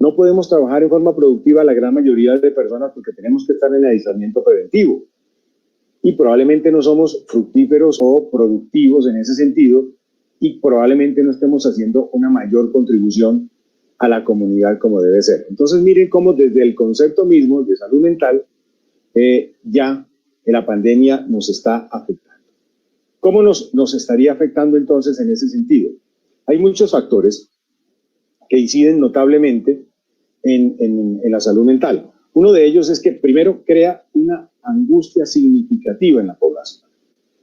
no podemos trabajar en forma productiva la gran mayoría de personas porque tenemos que estar en aislamiento preventivo. Y probablemente no somos fructíferos o productivos en ese sentido y probablemente no estemos haciendo una mayor contribución a la comunidad como debe ser. Entonces miren cómo desde el concepto mismo de salud mental ya la pandemia nos está afectando. ¿Cómo nos estaría afectando entonces en ese sentido? Hay muchos factores que inciden notablemente en la salud mental. Uno de ellos es que primero crea una angustia significativa en la población.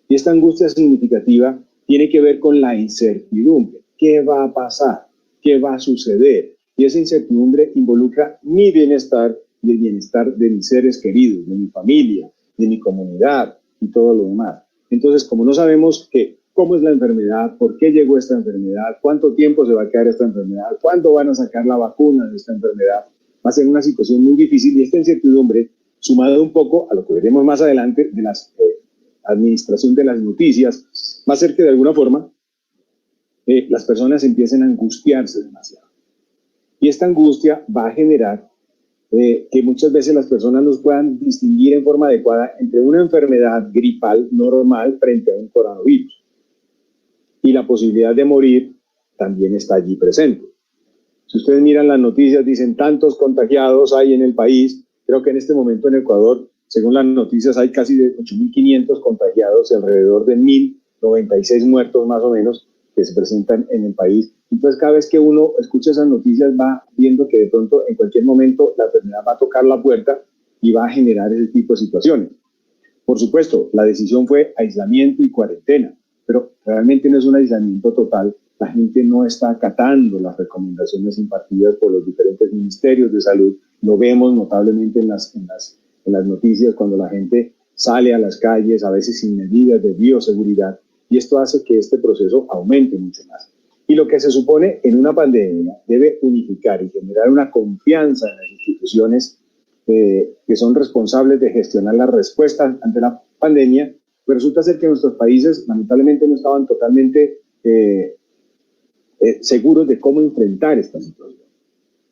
Y esta angustia significativa tiene que ver con la incertidumbre. ¿Qué va a pasar? ¿Qué va a suceder? Y esa incertidumbre involucra mi bienestar y el bienestar de mis seres queridos, de mi familia, de mi comunidad y todo lo demás. Entonces, como no sabemos cómo es la enfermedad, por qué llegó esta enfermedad, cuánto tiempo se va a quedar esta enfermedad, cuándo van a sacar la vacuna de esta enfermedad, va a ser una situación muy difícil y esta incertidumbre, sumada un poco a lo que veremos más adelante de la administración de las noticias, va a hacer que de alguna forma las personas empiecen a angustiarse demasiado. Y esta angustia va a generar que muchas veces las personas no puedan distinguir en forma adecuada entre una enfermedad gripal normal frente a un coronavirus. Y la posibilidad de morir también está allí presente. Si ustedes miran las noticias, dicen tantos contagiados hay en el país. Creo que en este momento en Ecuador, según las noticias, hay casi de 8.500 contagiados y alrededor de 1.096 muertos más o menos que se presentan en el país. Entonces, cada vez que uno escucha esas noticias va viendo que de pronto en cualquier momento la enfermedad va a tocar la puerta y va a generar ese tipo de situaciones. Por supuesto, la decisión fue aislamiento y cuarentena, pero realmente no es un aislamiento total. La gente no está acatando las recomendaciones impartidas por los diferentes ministerios de salud. Lo vemos notablemente en las noticias cuando la gente sale a las calles, a veces sin medidas de bioseguridad, y esto hace que este proceso aumente mucho más. Y lo que se supone en una pandemia debe unificar y generar una confianza en las instituciones que son responsables de gestionar la respuesta ante la pandemia, pero resulta ser que nuestros países lamentablemente no estaban totalmente seguros de cómo enfrentar esta situación.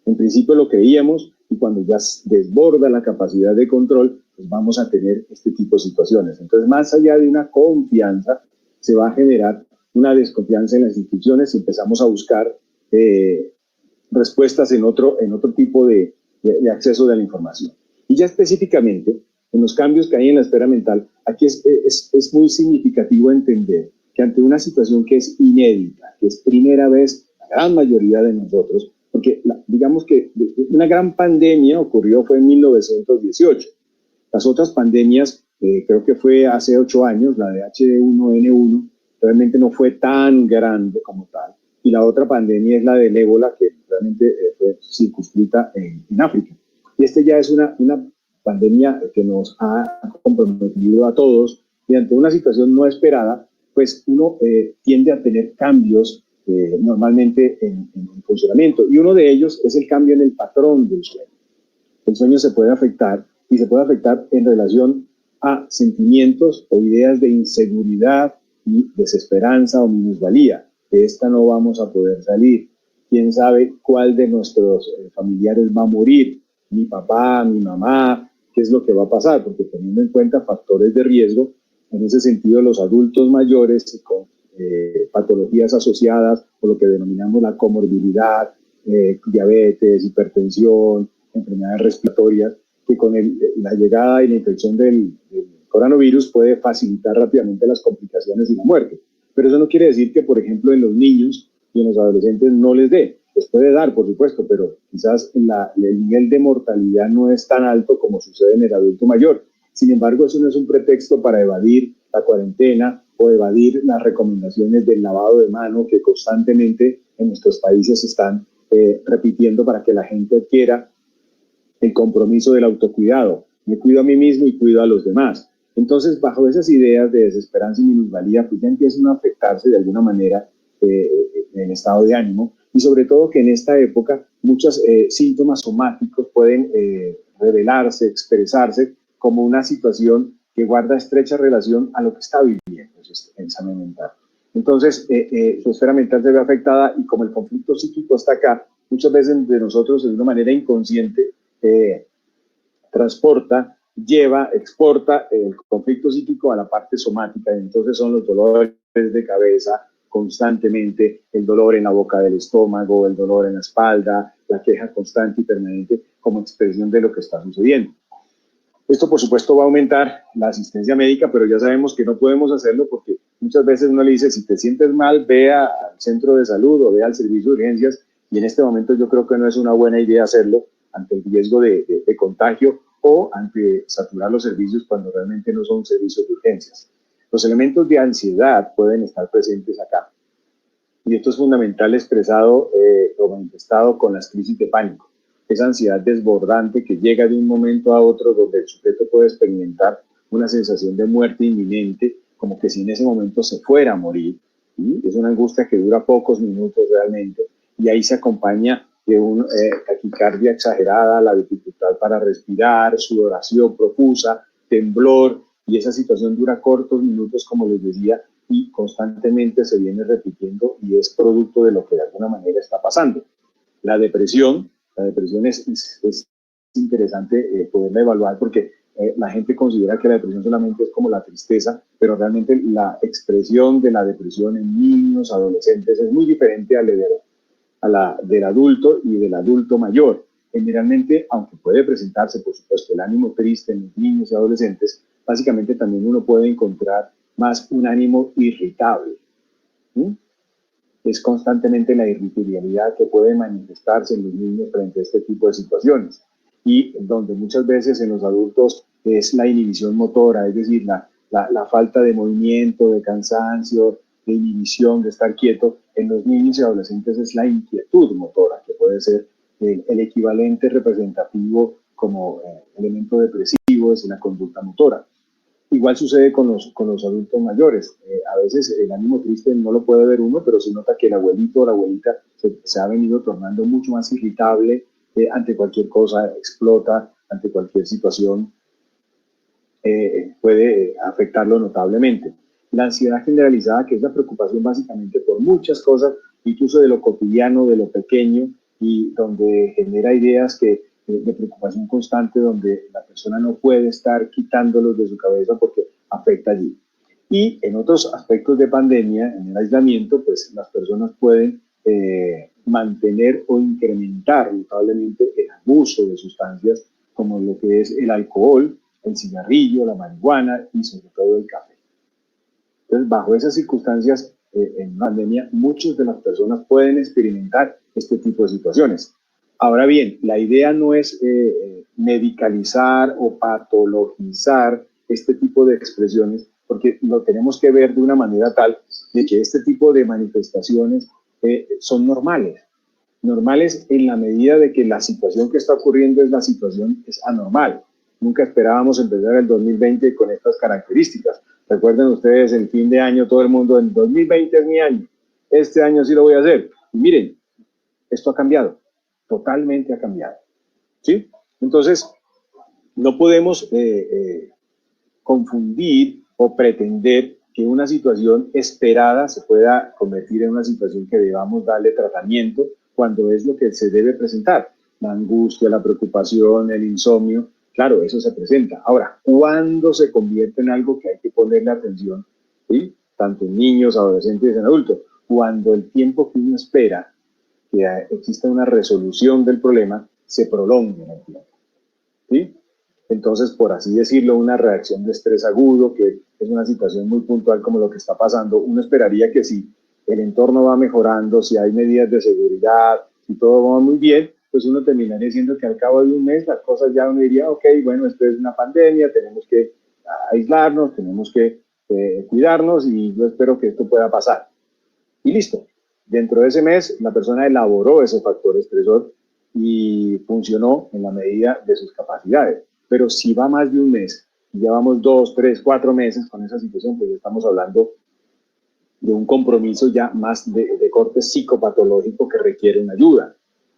En principio lo creíamos y cuando ya desborda la capacidad de control, pues vamos a tener este tipo de situaciones. Entonces, más allá de una confianza, se va a generar una desconfianza en las instituciones y empezamos a buscar respuestas en otro tipo de acceso de la información. Y ya específicamente, en los cambios que hay en la esfera mental, aquí es muy significativo entender que ante una situación que es inédita, que es primera vez la gran mayoría de nosotros, porque digamos que una gran pandemia fue en 1918. Las otras pandemias, creo que fue hace 8 años, la de H1N1, realmente no fue tan grande como tal. Y la otra pandemia es la del ébola, que realmente fue circunscrita en África. Y ya es una pandemia que nos ha comprometido a todos y ante una situación no esperada, pues uno tiende a tener cambios normalmente en funcionamiento. Y uno de ellos es el cambio en el patrón del sueño. El sueño se puede afectar y se puede afectar en relación a sentimientos o ideas de inseguridad y desesperanza o minusvalía. De esta no vamos a poder salir. ¿Quién sabe cuál de nuestros familiares va a morir? Mi papá, mi mamá, ¿qué es lo que va a pasar? Porque teniendo en cuenta factores de riesgo, en ese sentido los adultos mayores con patologías asociadas o lo que denominamos la comorbilidad, diabetes, hipertensión, enfermedades respiratorias, que con la llegada y la infección del coronavirus puede facilitar rápidamente las complicaciones y la muerte. Pero eso no quiere decir que, por ejemplo, en los niños y en los adolescentes no les dé. Les puede dar, por supuesto, pero quizás el nivel de mortalidad no es tan alto como sucede en el adulto mayor. Sin embargo, eso no es un pretexto para evadir la cuarentena o evadir las recomendaciones del lavado de manos que constantemente en nuestros países están repitiendo para que la gente adquiera el compromiso del autocuidado. Me cuido a mí mismo y cuido a los demás. Entonces, bajo esas ideas de desesperanza y minusvalía, pues ya empiezan a afectarse de alguna manera el estado de ánimo y sobre todo que en esta época muchos síntomas somáticos pueden revelarse, expresarse como una situación que guarda estrecha relación a lo que está viviendo ese examen mental. Entonces, su esfera mental se ve afectada y como el conflicto psíquico está acá, muchas veces de nosotros de una manera inconsciente transporta, lleva, exporta el conflicto psíquico a la parte somática, y entonces son los dolores de cabeza constantemente, el dolor en la boca del estómago, el dolor en la espalda, la queja constante y permanente como expresión de lo que está sucediendo. Esto, por supuesto, va a aumentar la asistencia médica, pero ya sabemos que no podemos hacerlo porque muchas veces uno le dice, si te sientes mal, ve al centro de salud o ve al servicio de urgencias, y en este momento yo creo que no es una buena idea hacerlo ante el riesgo de contagio o ante saturar los servicios cuando realmente no son servicios de urgencias. Los elementos de ansiedad pueden estar presentes acá. Y esto es fundamental expresado o manifestado con las crisis de pánico. Esa ansiedad desbordante que llega de un momento a otro donde el sujeto puede experimentar una sensación de muerte inminente, como que si en ese momento se fuera a morir. ¿Sí? Es una angustia que dura pocos minutos realmente, y ahí se acompaña de una taquicardia exagerada, la dificultad para respirar, sudoración profusa, temblor, y esa situación dura cortos minutos, como les decía, y constantemente se viene repitiendo y es producto de lo que de alguna manera está pasando. La depresión es interesante poderla evaluar porque la gente considera que la depresión solamente es como la tristeza, pero realmente la expresión de la depresión en niños, adolescentes, es muy diferente a la del adulto y del adulto mayor. Generalmente, aunque puede presentarse, por supuesto, el ánimo triste en los niños y adolescentes, básicamente también uno puede encontrar más un ánimo irritable. ¿Sí? Es constantemente la irritabilidad que puede manifestarse en los niños frente a este tipo de situaciones, y donde muchas veces en los adultos es la inhibición motora, es decir, la falta de movimiento, de cansancio, de inhibición, de estar quieto. En los niños y adolescentes es la inquietud motora, que puede ser el equivalente representativo como elemento depresivo, es la conducta motora. Igual sucede con los adultos mayores. A veces el ánimo triste no lo puede ver uno, pero se nota que el abuelito o la abuelita se ha venido tornando mucho más irritable ante cualquier cosa, explota ante cualquier situación, puede afectarlo notablemente. La ansiedad generalizada, que es la preocupación básicamente por muchas cosas, incluso de lo cotidiano, de lo pequeño, y donde genera ideas de preocupación constante, donde la persona no puede estar quitándolos de su cabeza porque afecta allí. Y en otros aspectos de pandemia, en el aislamiento, pues las personas pueden mantener o incrementar notablemente el abuso de sustancias como lo que es el alcohol, el cigarrillo, la marihuana y sobre todo el café. Entonces, bajo esas circunstancias, en pandemia, muchas de las personas pueden experimentar este tipo de situaciones. Ahora bien, la idea no es medicalizar o patologizar este tipo de expresiones, porque lo tenemos que ver de una manera tal de que este tipo de manifestaciones son normales. Normales en la medida de que la situación que está ocurriendo es anormal. Nunca esperábamos empezar el 2020 con estas características. Recuerden ustedes, el fin de año, todo el mundo, el 2020 es mi año, este año sí lo voy a hacer. Y miren, esto ha cambiado, totalmente ha cambiado. ¿Sí? Entonces, no podemos confundir o pretender que una situación esperada se pueda convertir en una situación que debamos darle tratamiento cuando es lo que se debe presentar. La angustia, la preocupación, el insomnio, claro, eso se presenta. Ahora, ¿cuándo se convierte en algo que hay que ponerle atención? ¿Sí? Tanto en niños, adolescentes y en adultos. Cuando el tiempo que uno espera que exista una resolución del problema se prolonga en el tiempo. ¿Sí? Entonces, por así decirlo, una reacción de estrés agudo, que es una situación muy puntual como lo que está pasando, uno esperaría que si el entorno va mejorando, si hay medidas de seguridad, si todo va muy bien, pues uno terminaría diciendo que al cabo de un mes las cosas ya uno diría, ok, bueno, esto es una pandemia, tenemos que aislarnos, tenemos que cuidarnos y yo espero que esto pueda pasar. Y listo. Dentro de ese mes, la persona elaboró ese factor estresor y funcionó en la medida de sus capacidades. Pero si va más de un mes, ya vamos 2, 3, 4 meses con esa situación, pues ya estamos hablando de un compromiso ya más de corte psicopatológico que requiere una ayuda.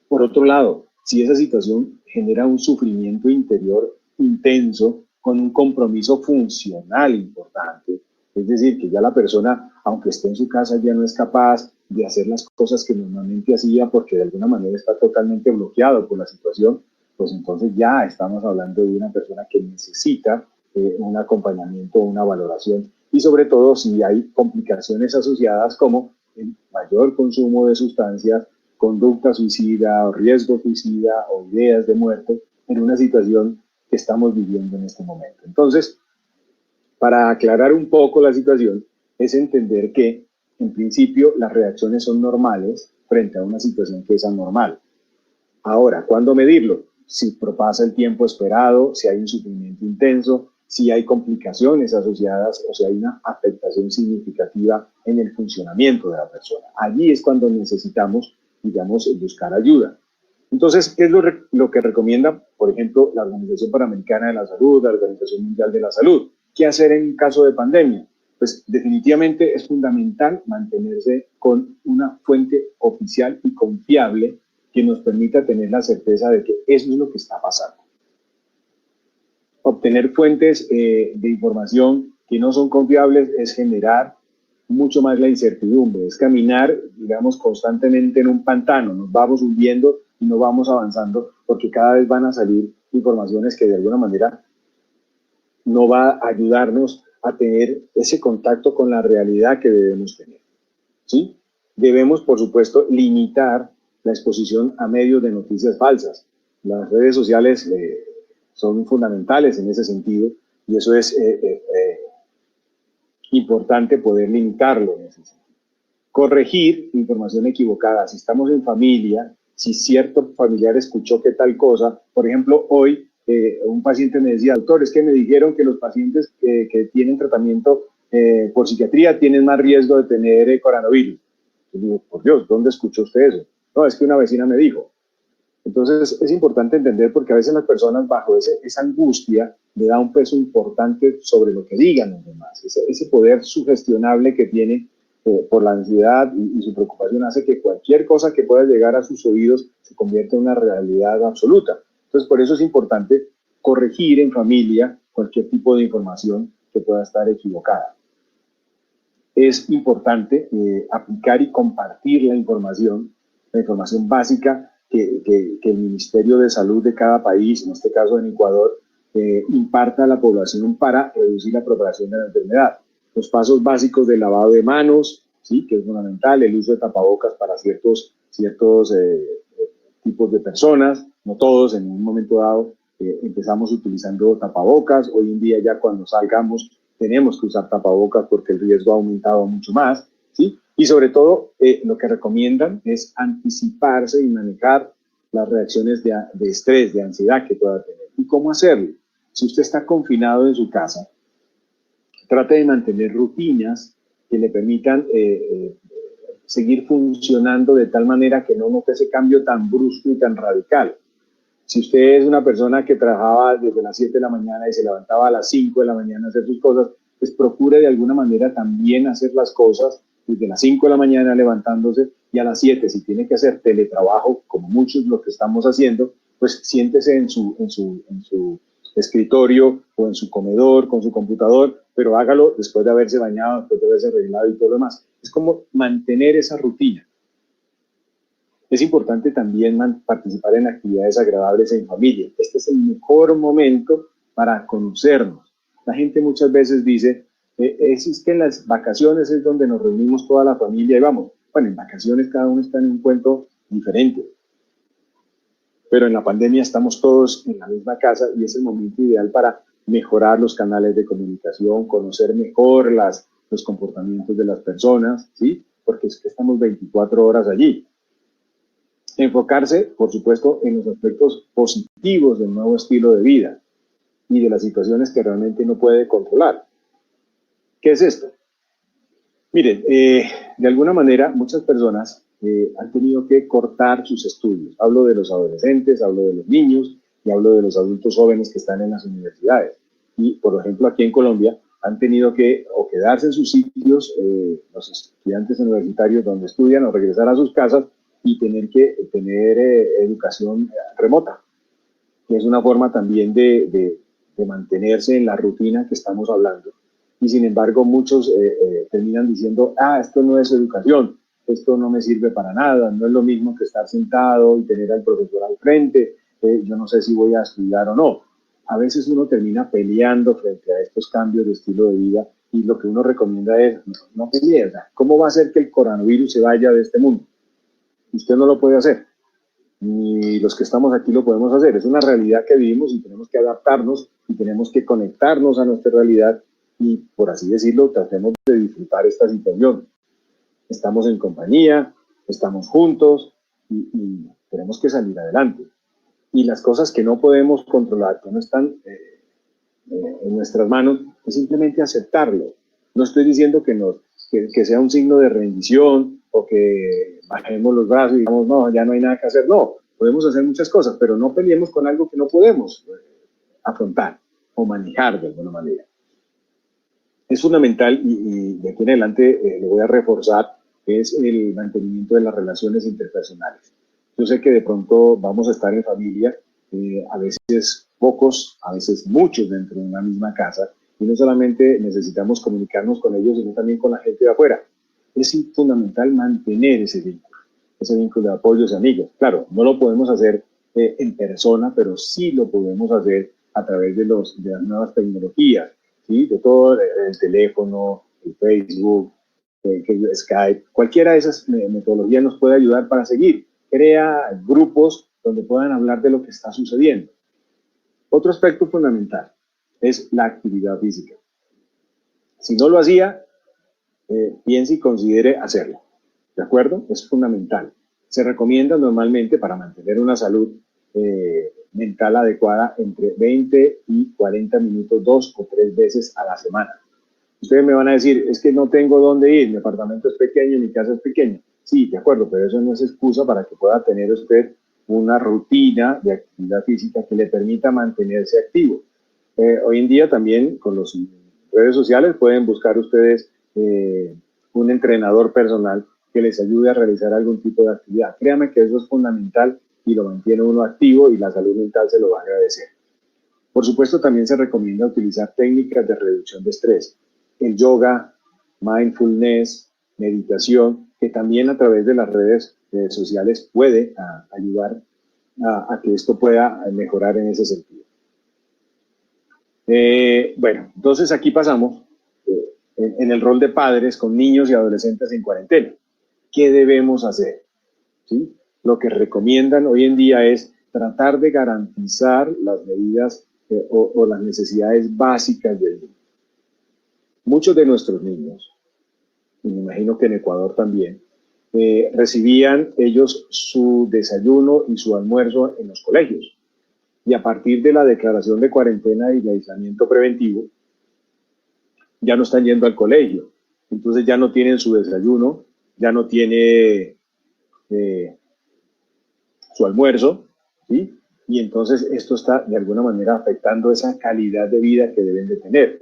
Por otro lado, si esa situación genera un sufrimiento interior intenso con un compromiso funcional importante, es decir, que ya la persona, aunque esté en su casa, ya no es capaz de hacer las cosas que normalmente hacía porque de alguna manera está totalmente bloqueado por la situación, pues entonces ya estamos hablando de una persona que necesita un acompañamiento, una valoración y sobre todo si hay complicaciones asociadas como el mayor consumo de sustancias, conducta suicida o riesgo suicida o ideas de muerte en una situación que estamos viviendo en este momento. Entonces, para aclarar un poco la situación, es entender que en principio las reacciones son normales frente a una situación que es anormal. Ahora, ¿cuándo medirlo? Si propasa el tiempo esperado, si hay un sufrimiento intenso, si hay complicaciones asociadas o si hay una afectación significativa en el funcionamiento de la persona. Allí es cuando necesitamos, digamos, buscar ayuda. Entonces, ¿qué es lo que recomienda, por ejemplo, la Organización Panamericana de la Salud, la Organización Mundial de la Salud? ¿Qué hacer en caso de pandemia? Pues definitivamente es fundamental mantenerse con una fuente oficial y confiable que nos permita tener la certeza de que eso es lo que está pasando. Obtener fuentes de información que no son confiables es generar mucho más la incertidumbre, es caminar, digamos, constantemente en un pantano, nos vamos hundiendo y no vamos avanzando porque cada vez van a salir informaciones que de alguna manera no va a ayudarnos a tener ese contacto con la realidad que debemos tener, ¿sí? Debemos, por supuesto, limitar la exposición a medios de noticias falsas. Las redes sociales son fundamentales en ese sentido y eso es importante poder limitarlo en ese sentido. Corregir información equivocada. Si estamos en familia, si cierto familiar escuchó que tal cosa, por ejemplo, hoy un paciente me decía, doctor, es que me dijeron que los pacientes que tienen tratamiento por psiquiatría tienen más riesgo de tener coronavirus. Yo digo, por Dios, ¿dónde escuchó usted eso? No, es que una vecina me dijo. Entonces es importante entender porque a veces las personas bajo esa angustia le da un peso importante sobre lo que digan los demás. Ese poder sugestionable que tiene por la ansiedad y su preocupación hace que cualquier cosa que pueda llegar a sus oídos se convierta en una realidad absoluta. Entonces por eso es importante corregir en familia cualquier tipo de información que pueda estar equivocada. Es importante aplicar y compartir la información básica que el Ministerio de Salud de cada país, en este caso en Ecuador, imparta a la población para reducir la propagación de la enfermedad. Los pasos básicos del lavado de manos, ¿sí? Que es fundamental, el uso de tapabocas para ciertos tipos de personas, no todos, en un momento dado empezamos utilizando tapabocas, hoy en día ya cuando salgamos tenemos que usar tapabocas porque el riesgo ha aumentado mucho más, ¿sí? Y sobre todo, lo que recomiendan es anticiparse y manejar las reacciones de estrés, de ansiedad que pueda tener. ¿Y cómo hacerlo? Si usted está confinado en su casa, trate de mantener rutinas que le permitan seguir funcionando de tal manera que no note ese cambio tan brusco y tan radical. Si usted es una persona que trabajaba desde las 7 de la mañana y se levantaba a las 5 de la mañana a hacer sus cosas, pues procure de alguna manera también hacer las cosas desde las 5 de la mañana levantándose y a las 7, si tiene que hacer teletrabajo, como muchos lo que estamos haciendo, pues siéntese en su escritorio o en su comedor con su computador, pero hágalo después de haberse bañado, después de haberse arreglado y todo lo demás. Es como mantener esa rutina. Es importante también participar en actividades agradables en familia. Este es el mejor momento para conocernos. La gente muchas veces dice, es que en las vacaciones es donde nos reunimos toda la familia y vamos. Bueno, en vacaciones cada uno está en un cuento diferente. Pero en la pandemia estamos todos en la misma casa y es el momento ideal para mejorar los canales de comunicación, conocer mejor los comportamientos de las personas, ¿sí? Porque es que estamos 24 horas allí. Enfocarse, por supuesto, en los aspectos positivos del nuevo estilo de vida y de las situaciones que realmente no puede controlar. ¿Qué es esto? Miren, de alguna manera muchas personas han tenido que cortar sus estudios. Hablo de los adolescentes, hablo de los niños y hablo de los adultos jóvenes que están en las universidades. Y, por ejemplo, aquí en Colombia han tenido que o quedarse en sus sitios, los estudiantes universitarios donde estudian, o regresar a sus casas y tener que tener educación remota, que es una forma también de mantenerse en la rutina que estamos hablando. Y sin embargo, muchos terminan diciendo, esto no es educación. esto no me sirve para nada, no es lo mismo que estar sentado y tener al profesor al frente, yo no sé si voy a estudiar o no. A veces uno termina peleando frente a estos cambios de estilo de vida y lo que uno recomienda es, no pelee, ¿cómo va a hacer que el coronavirus se vaya de este mundo? Usted no lo puede hacer, ni los que estamos aquí lo podemos hacer. Es una realidad que vivimos y tenemos que adaptarnos y tenemos que conectarnos a nuestra realidad y, por así decirlo, tratemos de disfrutar esta situación. Estamos en compañía, estamos juntos y tenemos que salir adelante. Y las cosas que no podemos controlar, que no están en nuestras manos, es simplemente aceptarlo. No estoy diciendo que sea un signo de rendición o que bajemos los brazos y digamos, no, ya no hay nada que hacer. No, podemos hacer muchas cosas, pero no peleemos con algo que no podemos afrontar o manejar de alguna manera. Es fundamental y de aquí en adelante lo voy a reforzar, es el mantenimiento de las relaciones interpersonales. Yo sé que de pronto vamos a estar en familia, a veces pocos, a veces muchos dentro de una misma casa, y no solamente necesitamos comunicarnos con ellos, sino también con la gente de afuera. Es fundamental mantener ese vínculo de apoyos y amigos. Claro, no lo podemos hacer en persona, pero sí lo podemos hacer a través de las nuevas tecnologías, ¿sí? De todo el teléfono, el Facebook, Skype, cualquiera de esas metodologías nos puede ayudar para seguir. Crea grupos donde puedan hablar de lo que está sucediendo. Otro aspecto fundamental es la actividad física. Si no lo hacía, piense y considere hacerlo. ¿De acuerdo? Es fundamental. Se recomienda normalmente para mantener una salud mental adecuada entre 20 y 40 minutos 2 o 3 veces a la semana. Ustedes me van a decir, es que no tengo dónde ir, mi apartamento es pequeño, mi casa es pequeña. Sí, de acuerdo, pero eso no es excusa para que pueda tener usted una rutina de actividad física que le permita mantenerse activo. Hoy en día también con las redes sociales pueden buscar ustedes un entrenador personal que les ayude a realizar algún tipo de actividad. Créanme que eso es fundamental y lo mantiene uno activo y la salud mental se lo va a agradecer. Por supuesto, también se recomienda utilizar técnicas de reducción de estrés. El yoga, mindfulness, meditación, que también a través de las redes sociales puede ayudar a que esto pueda mejorar en ese sentido. Bueno, entonces aquí pasamos en el rol de padres con niños y adolescentes en cuarentena. ¿Qué debemos hacer? ¿Sí? Lo que recomiendan hoy en día es tratar de garantizar las medidas o las necesidades básicas del niño. Muchos de nuestros niños, y me imagino que en Ecuador también, recibían ellos su desayuno y su almuerzo en los colegios. Y a partir de la declaración de cuarentena y de aislamiento preventivo, ya no están yendo al colegio. Entonces ya no tienen su desayuno, ya no tiene su almuerzo, ¿sí? Y entonces esto está de alguna manera afectando esa calidad de vida que deben de tener.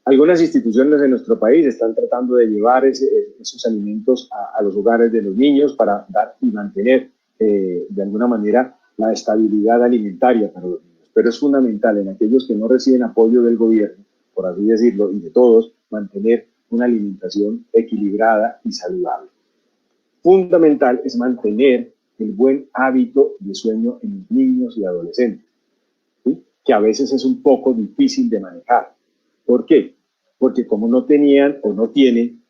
Algunas instituciones en nuestro país están tratando de llevar esos alimentos a los hogares de los niños para dar y mantener de alguna manera la estabilidad alimentaria para los niños. Pero es fundamental en aquellos que no reciben apoyo del gobierno, por así decirlo, y de todos, mantener una alimentación equilibrada y saludable. Fundamental es mantener el buen hábito de sueño en los niños y adolescentes, ¿sí? Que a veces es un poco difícil de manejar. ¿Por qué? Porque como no tenían o no tienen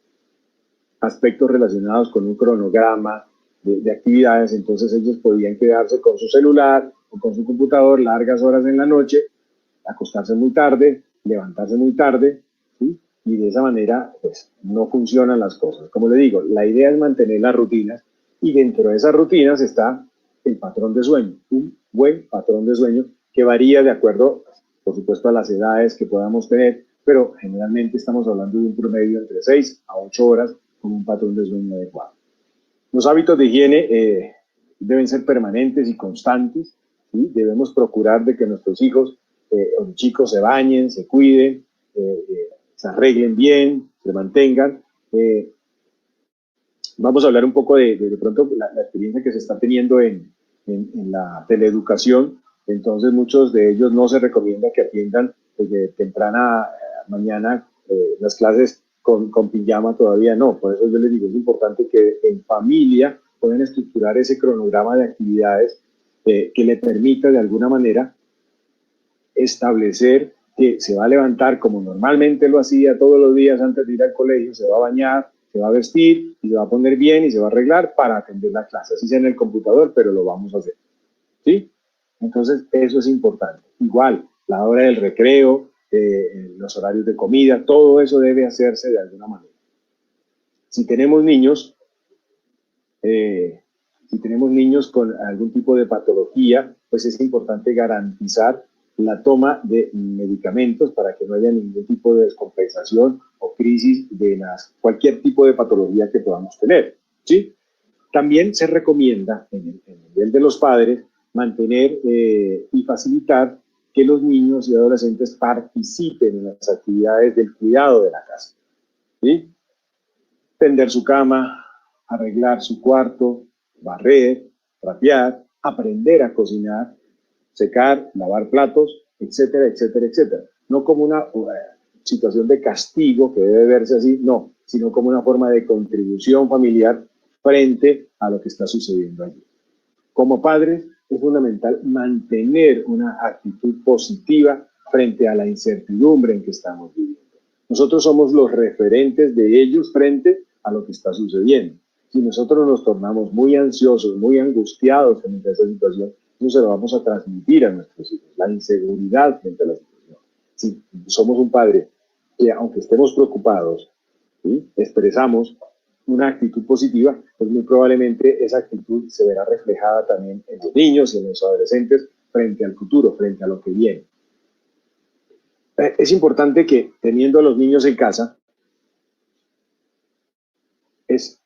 aspectos relacionados con un cronograma de actividades, entonces ellos podían quedarse con su celular o con su computador largas horas en la noche, acostarse muy tarde, levantarse muy tarde, ¿sí? Y de esa manera pues no funcionan las cosas. Como le digo, la idea es mantener las rutinas y dentro de esas rutinas está el patrón de sueño, un buen patrón de sueño que varía de acuerdo, por supuesto, a las edades que podamos tener, pero generalmente estamos hablando de un promedio entre 6 a 8 horas con un patrón de sueño adecuado. Los hábitos de higiene deben ser permanentes y constantes, ¿sí? Debemos procurar de que nuestros hijos o los chicos se bañen, se cuiden, se arreglen bien, se mantengan. Vamos a hablar un poco de pronto la experiencia que se está teniendo en la teleeducación. Entonces muchos de ellos no se recomienda que atiendan desde temprana mañana las clases con pijama todavía no. Por eso yo les digo, es importante que en familia puedan estructurar ese cronograma de actividades que le permita de alguna manera establecer que se va a levantar como normalmente lo hacía todos los días antes de ir al colegio, se va a bañar, se va a vestir y se va a poner bien y se va a arreglar para atender la clase. Así sea en el computador, pero lo vamos a hacer. ¿Sí? Entonces, eso es importante. Igual, la hora del recreo, los horarios de comida, todo eso debe hacerse de alguna manera. Si tenemos niños, con algún tipo de patología, pues es importante garantizar la toma de medicamentos para que no haya ningún tipo de descompensación o crisis de cualquier tipo de patología que podamos tener, ¿sí? También se recomienda, en el nivel de los padres, mantener y facilitar que los niños y adolescentes participen en las actividades del cuidado de la casa, ¿sí? Tender su cama, arreglar su cuarto, barrer, trapear, aprender a cocinar, secar, lavar platos, etcétera, etcétera, etcétera. No como una situación de castigo que debe verse así, no, sino como una forma de contribución familiar frente a lo que está sucediendo allí. Como padres, es fundamental mantener una actitud positiva frente a la incertidumbre en que estamos viviendo. Nosotros somos los referentes de ellos frente a lo que está sucediendo. Si nosotros nos tornamos muy ansiosos, muy angustiados frente a esa situación, eso se lo vamos a transmitir a nuestros hijos, la inseguridad frente a la situación. Si somos un padre que, aunque estemos preocupados, ¿sí?, expresamos una actitud positiva, pues muy probablemente esa actitud se verá reflejada también en los niños y en los adolescentes frente al futuro, frente a lo que viene. Es importante que, teniendo a los niños en casa, es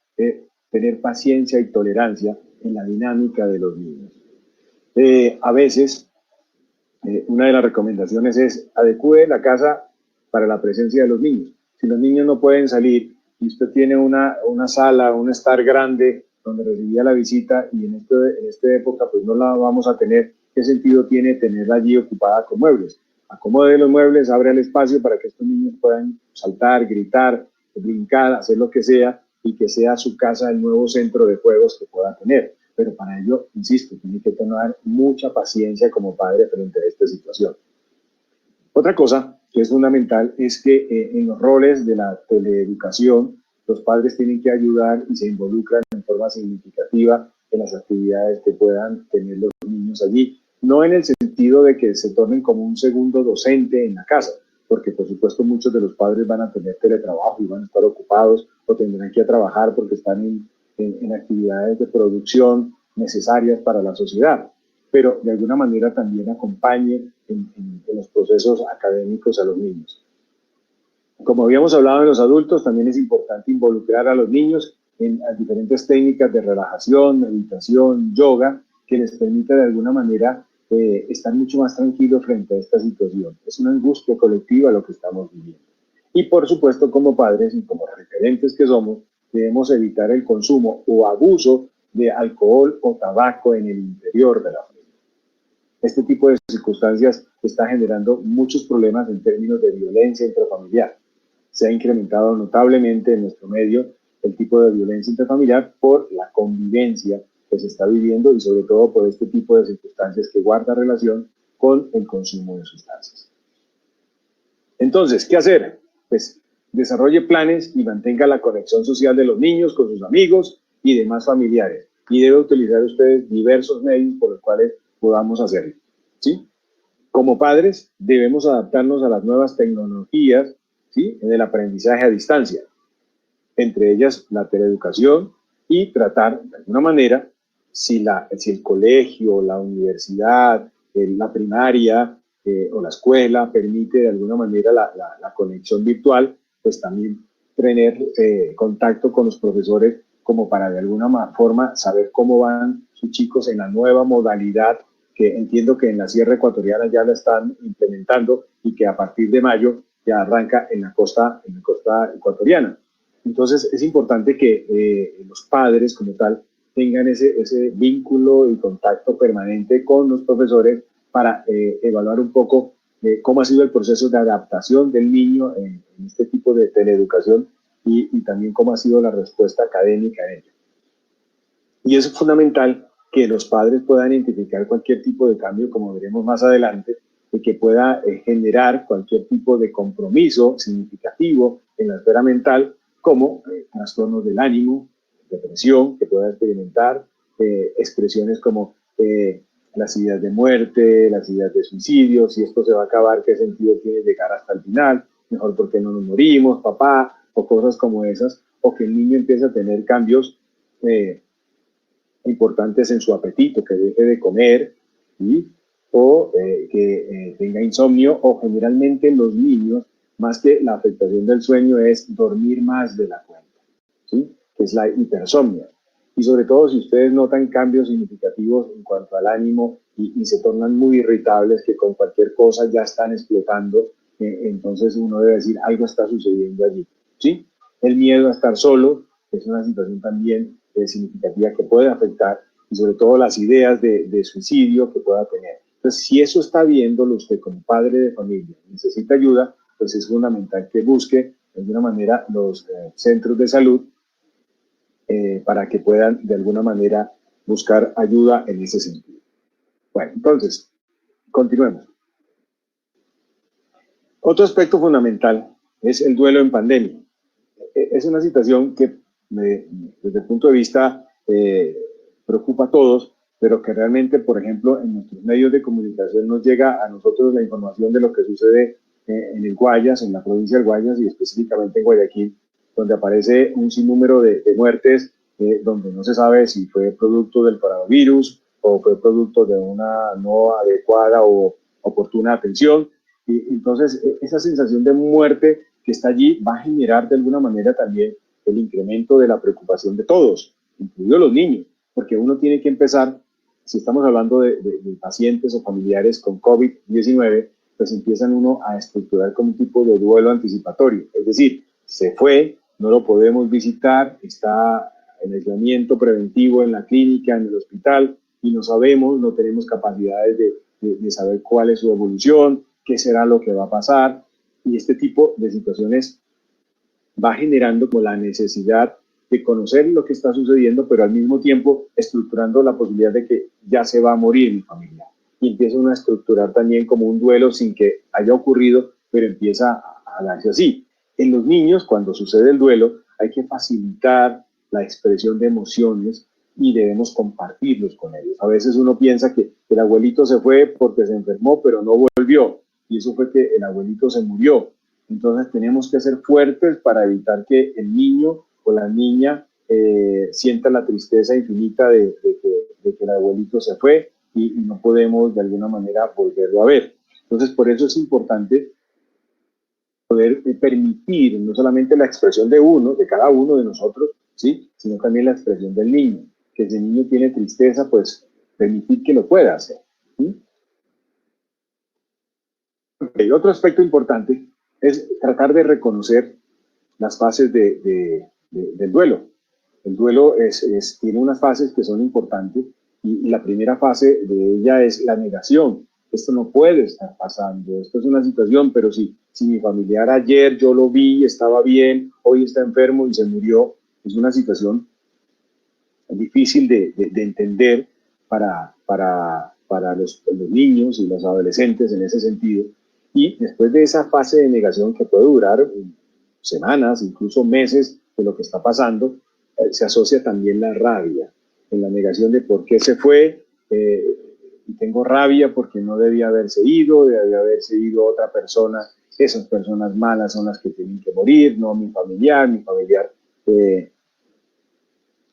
tener paciencia y tolerancia en la dinámica de los niños. A veces, una de las recomendaciones es adecue la casa para la presencia de los niños. Si los niños no pueden salir y usted tiene una sala, un estar grande donde recibía la visita y en esta época pues no la vamos a tener, ¿qué sentido tiene tenerla allí ocupada con muebles? Acomode los muebles, abre el espacio para que estos niños puedan saltar, gritar, brincar, hacer lo que sea y que sea su casa el nuevo centro de juegos que pueda tener. Pero para ello, insisto, tiene que tener mucha paciencia como padre frente a esta situación. Otra cosa que es fundamental es que en los roles de la teleeducación, los padres tienen que ayudar y se involucran en forma significativa en las actividades que puedan tener los niños allí. No en el sentido de que se tornen como un segundo docente en la casa, porque por supuesto muchos de los padres van a tener teletrabajo y van a estar ocupados o tendrán que ir a trabajar porque están en actividades de producción necesarias para la sociedad, pero de alguna manera también acompañe en los procesos académicos a los niños. Como habíamos hablado de los adultos, también es importante involucrar a los niños en las diferentes técnicas de relajación, meditación, yoga, que les permita de alguna manera estar mucho más tranquilos frente a esta situación. Es una angustia colectiva lo que estamos viviendo. Y por supuesto, como padres y como referentes que somos, debemos evitar el consumo o abuso de alcohol o tabaco en el interior de la familia. Este tipo de circunstancias está generando muchos problemas en términos de violencia intrafamiliar. Se ha incrementado notablemente en nuestro medio el tipo de violencia intrafamiliar por la convivencia que se está viviendo y sobre todo por este tipo de circunstancias que guarda relación con el consumo de sustancias. Entonces, ¿qué hacer? Pues desarrolle planes y mantenga la conexión social de los niños con sus amigos y demás familiares. Y debe utilizar ustedes diversos medios por los cuales podamos hacerlo, ¿sí? Como padres, debemos adaptarnos a las nuevas tecnologías, ¿sí?, en el aprendizaje a distancia, entre ellas la teleeducación, y tratar de alguna manera, si el colegio, la universidad, la primaria o la escuela permite de alguna manera la conexión virtual, pues también tener contacto con los profesores como para de alguna forma saber cómo van sus chicos en la nueva modalidad que entiendo que en la Sierra Ecuatoriana ya la están implementando y que a partir de mayo ya arranca en la costa ecuatoriana. Entonces es importante que los padres como tal tengan ese vínculo y contacto permanente con los profesores para evaluar un poco cómo ha sido el proceso de adaptación del niño en este tipo de teleeducación y también cómo ha sido la respuesta académica en ello. Y es fundamental que los padres puedan identificar cualquier tipo de cambio, como veremos más adelante, y que pueda generar cualquier tipo de compromiso significativo en la esfera mental, como trastornos del ánimo, depresión que pueda experimentar, expresiones como las ideas de muerte, las ideas de suicidio, si esto se va a acabar, qué sentido tiene llegar hasta el final, mejor porque no nos morimos, papá, o cosas como esas, o que el niño empiece a tener cambios importantes en su apetito, que deje de comer, ¿sí? O que tenga insomnio, o generalmente en los niños, más que la afectación del sueño, es dormir más de la cuenta, ¿sí? Que es la hipersomnia. Y sobre todo si ustedes notan cambios significativos en cuanto al ánimo y se tornan muy irritables, que con cualquier cosa ya están explotando, entonces uno debe decir, algo está sucediendo allí, ¿sí? El miedo a estar solo es una situación también significativa que puede afectar, y sobre todo las ideas de suicidio que pueda tener. Entonces, si eso está viéndolo usted como padre de familia, necesita ayuda, pues es fundamental que busque de alguna manera los centros de salud para que puedan de alguna manera buscar ayuda en ese sentido. Bueno, entonces, continuemos. Otro aspecto fundamental es el duelo en pandemia. Es una situación que desde el punto de vista preocupa a todos, pero que realmente, por ejemplo, en nuestros medios de comunicación nos llega a nosotros la información de lo que sucede en el Guayas, en la provincia del Guayas y específicamente en Guayaquil, donde aparece un sinnúmero de muertes, donde no se sabe si fue producto del coronavirus o fue producto de una no adecuada o oportuna atención. Y entonces, esa sensación de muerte que está allí va a generar de alguna manera también el incremento de la preocupación de todos, incluidos los niños, porque uno tiene que empezar, si estamos hablando de pacientes o familiares con COVID-19, pues empiezan uno a estructurar como un tipo de duelo anticipatorio, es decir, se fue, no lo podemos visitar, está en aislamiento preventivo en la clínica, en el hospital, y no sabemos, no tenemos capacidades de saber cuál es su evolución, qué será lo que va a pasar, y este tipo de situaciones va generando como la necesidad de conocer lo que está sucediendo, pero al mismo tiempo estructurando la posibilidad de que ya se va a morir mi familia. Y empieza uno a estructurar también como un duelo sin que haya ocurrido, pero empieza a darse así. En los niños, cuando sucede el duelo, hay que facilitar la expresión de emociones y debemos compartirlos con ellos. A veces uno piensa que el abuelito se fue porque se enfermó, pero no volvió. Y eso fue que el abuelito se murió. Entonces tenemos que ser fuertes para evitar que el niño o la niña sienta la tristeza infinita de que el abuelito se fue y no podemos de alguna manera volverlo a ver. Entonces por eso es importante poder permitir no solamente la expresión de uno, de cada uno de nosotros, ¿sí? Sino también la expresión del niño. Que si el niño tiene tristeza, pues permitir que lo pueda hacer, ¿sí? Okay. Otro aspecto importante es tratar de reconocer las fases del duelo. El duelo tiene unas fases que son importantes y la primera fase de ella es la negación. Esto no puede estar pasando, esto es una situación, pero si mi familiar ayer yo lo vi, estaba bien, hoy está enfermo y se murió, es una situación difícil de entender para los niños y los adolescentes en ese sentido. Y después de esa fase de negación que puede durar semanas, incluso meses de lo que está pasando, se asocia también la rabia, en la negación de por qué se fue, y tengo rabia porque no debía haberse ido, debía haberse ido otra persona, esas personas malas son las que tienen que morir, no mi familiar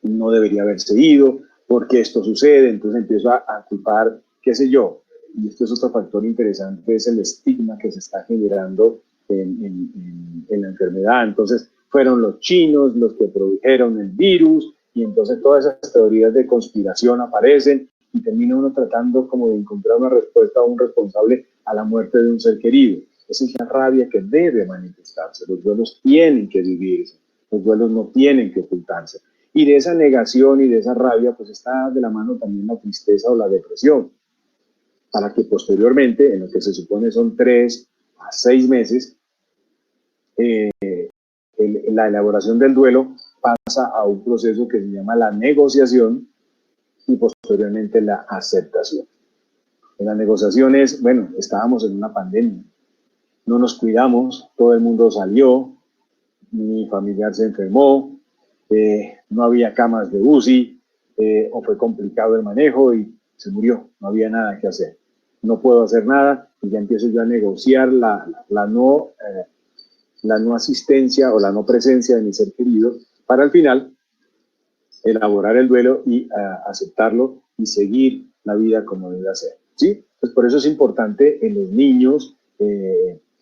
no debería haberse ido, porque esto sucede, entonces empiezo a culpar, qué sé yo, y esto es otro factor interesante, es el estigma que se está generando en la enfermedad. Entonces fueron los chinos los que produjeron el virus y entonces todas esas teorías de conspiración aparecen y termina uno tratando como de encontrar una respuesta a un responsable a la muerte de un ser querido. Esa es la rabia que debe manifestarse, los duelos tienen que vivirse, los duelos no tienen que ocultarse. Y de esa negación y de esa rabia, pues está de la mano también la tristeza o la depresión. para que posteriormente, en lo que se supone son 3 a 6 meses, la elaboración del duelo pasa a un proceso que se llama la negociación y posteriormente la aceptación. En las negociaciones, bueno, estábamos en una pandemia, no nos cuidamos, todo el mundo salió, mi familiar se enfermó, no había camas de UCI, o fue complicado el manejo y se murió, no había nada que hacer. No puedo hacer nada y ya empiezo yo a negociar la no asistencia o la no presencia de mi ser querido para al final elaborar el duelo y aceptarlo y seguir la vida como debe ser. ¿Sí? Pues por eso es importante en los niños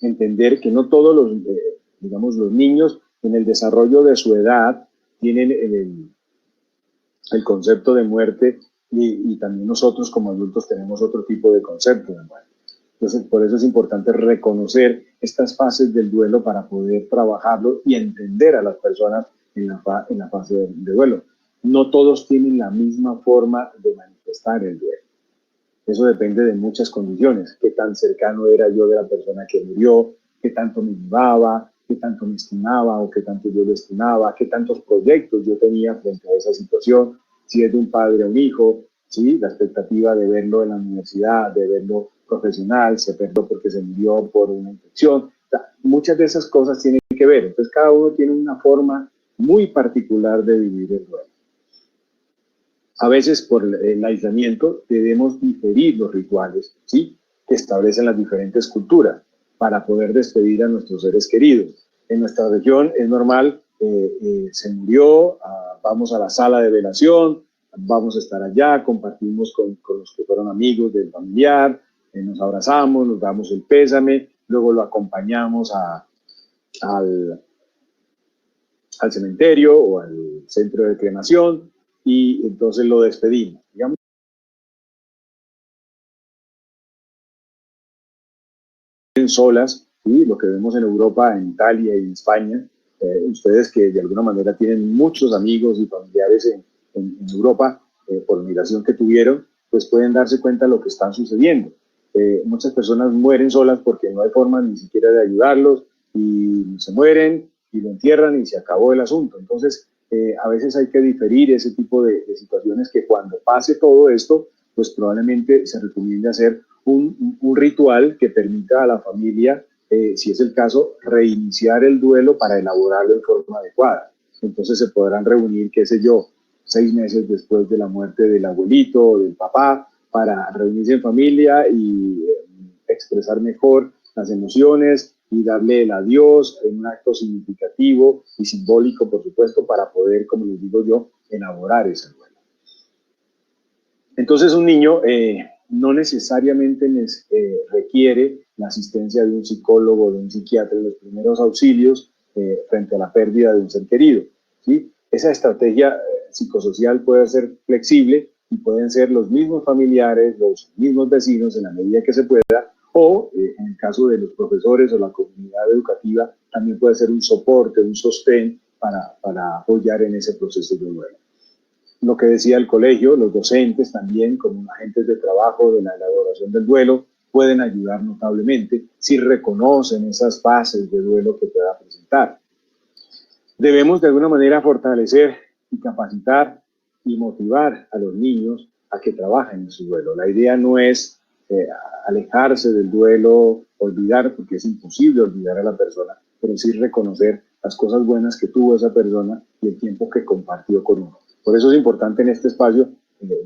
entender que no todos los, digamos, los niños en el desarrollo de su edad tienen el concepto de muerte y también nosotros como adultos tenemos otro tipo de concepto de muerte. Entonces, por eso es importante reconocer estas fases del duelo para poder trabajarlo y entender a las personas en la fase de duelo. No todos tienen la misma forma de manifestar el duelo. Eso depende de muchas condiciones. Qué tan cercano era yo de la persona que murió, qué tanto me llevaba, qué tanto me estimaba o qué tanto yo lo estimaba, qué tantos proyectos yo tenía frente a esa situación, si es de un padre a un hijo, ¿sí? La expectativa de verlo en la universidad, de verlo profesional, se perdió porque se murió por una infección. O sea, muchas de esas cosas tienen que ver. Entonces, cada uno tiene una forma muy particular de vivir el duelo. A veces, por el aislamiento, debemos diferir los rituales, ¿sí?, que establecen las diferentes culturas para poder despedir a nuestros seres queridos. En nuestra región es normal, se murió, vamos a la sala de velación, vamos a estar allá, compartimos con los que fueron amigos del familiar, nos abrazamos, nos damos el pésame, luego lo acompañamos al cementerio o al centro de cremación y entonces lo despedimos. Digamos, solas, ¿sí? Lo que vemos en Europa, en Italia y en España, ustedes que de alguna manera tienen muchos amigos y familiares en Europa, por la migración que tuvieron, pues pueden darse cuenta de lo que está sucediendo. Muchas personas mueren solas porque no hay forma ni siquiera de ayudarlos y se mueren y lo entierran y se acabó el asunto. Entonces, a veces hay que diferir ese tipo de situaciones que cuando pase todo esto, pues probablemente se recomienda hacer un ritual que permita a la familia, si es el caso, reiniciar el duelo para elaborarlo en forma adecuada. Entonces se podrán reunir, qué sé yo, 6 meses después de la muerte del abuelito o del papá, para reunirse en familia y expresar mejor las emociones y darle el adiós en un acto significativo y simbólico, por supuesto, para poder, como les digo yo, elaborar ese duelo. Entonces un niño no necesariamente requiere la asistencia de un psicólogo o de un psiquiatra en los primeros auxilios frente a la pérdida de un ser querido, ¿sí? Esa estrategia psicosocial puede ser flexible y pueden ser los mismos familiares, los mismos vecinos en la medida que se pueda, o en el caso de los profesores o la comunidad educativa, también puede ser un soporte, un sostén para apoyar en ese proceso de duelo. Lo que decía el colegio, los docentes también, como agentes de trabajo de la elaboración del duelo, pueden ayudar notablemente si reconocen esas fases de duelo que pueda presentar. Debemos de alguna manera fortalecer y capacitar y motivar a los niños a que trabajen en su duelo. La idea no es alejarse del duelo, olvidar, porque es imposible olvidar a la persona, pero sí reconocer las cosas buenas que tuvo esa persona y el tiempo que compartió con uno. Por eso es importante en este espacio de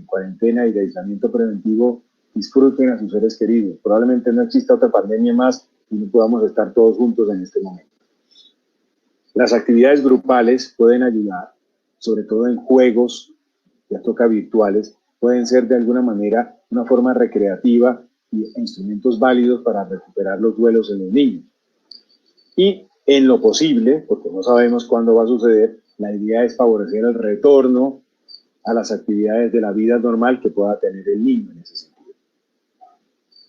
cuarentena y de aislamiento preventivo, disfruten a sus seres queridos. Probablemente no exista otra pandemia más y no podamos estar todos juntos en este momento. Las actividades grupales pueden ayudar, sobre todo en juegos, ya toca virtuales, pueden ser de alguna manera una forma recreativa y instrumentos válidos para recuperar los duelos en los niños. Y en lo posible, porque no sabemos cuándo va a suceder, la idea es favorecer el retorno a las actividades de la vida normal que pueda tener el niño en ese sentido.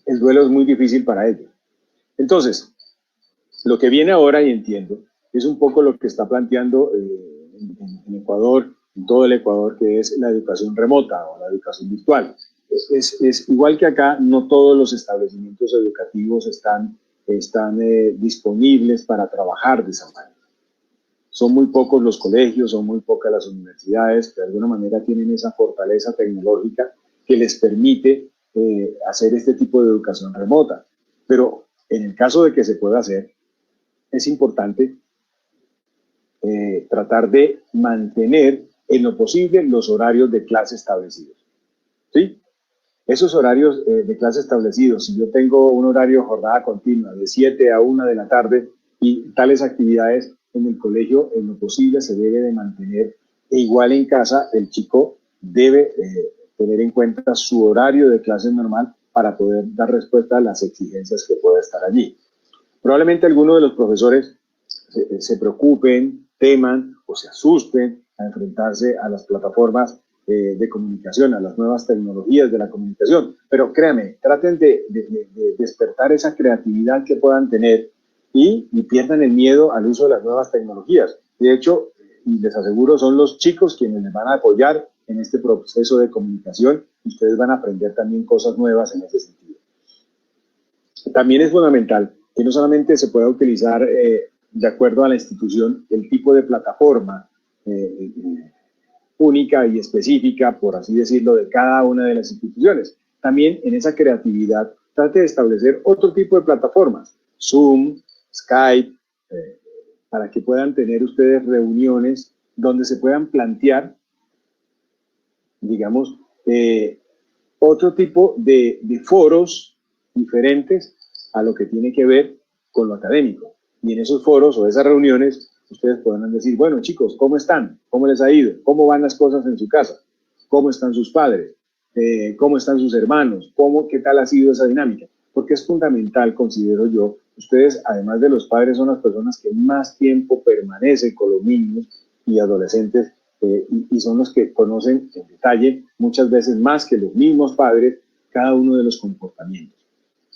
El duelo es muy difícil para ellos. Entonces, lo que viene ahora, y entiendo, es un poco lo que está planteando en Ecuador, en todo el Ecuador, que es la educación remota o la educación virtual. es igual que acá, no todos los establecimientos educativos están disponibles para trabajar de esa manera. Son muy pocos los colegios, son muy pocas las universidades que de alguna manera tienen esa fortaleza tecnológica que les permite hacer este tipo de educación remota. Pero en el caso de que se pueda hacer, es importante tratar de mantener en lo posible los horarios de clase establecidos. ¿Sí? Esos horarios de clase establecidos, si yo tengo un horario de jornada continua de 7 a 1 de la tarde y tales actividades en el colegio, en lo posible se debe de mantener, e igual en casa el chico debe tener en cuenta su horario de clase normal para poder dar respuesta a las exigencias que pueda estar allí. Probablemente algunos de los profesores se preocupen, teman o se asusten a enfrentarse a las plataformas de comunicación, a las nuevas tecnologías de la comunicación. Pero créanme, traten de despertar esa creatividad que puedan tener y pierdan el miedo al uso de las nuevas tecnologías. De hecho, y les aseguro, son los chicos quienes les van a apoyar en este proceso de comunicación y ustedes van a aprender también cosas nuevas en ese sentido. También es fundamental que no solamente se pueda utilizar de acuerdo a la institución el tipo de plataforma única y específica, por así decirlo, de cada una de las instituciones. También en esa creatividad trate de establecer otro tipo de plataformas, Zoom, Skype, para que puedan tener ustedes reuniones donde se puedan plantear, digamos, otro tipo de foros diferentes a lo que tiene que ver con lo académico. Y en esos foros o esas reuniones, ustedes podrán decir, bueno, chicos, ¿cómo están? ¿Cómo les ha ido? ¿Cómo van las cosas en su casa? ¿Cómo están sus padres? ¿Cómo están sus hermanos? ¿Qué tal ha sido esa dinámica? Porque es fundamental, considero yo, ustedes, además de los padres, son las personas que más tiempo permanecen con los niños y adolescentes y son los que conocen en detalle, muchas veces más que los mismos padres, cada uno de los comportamientos.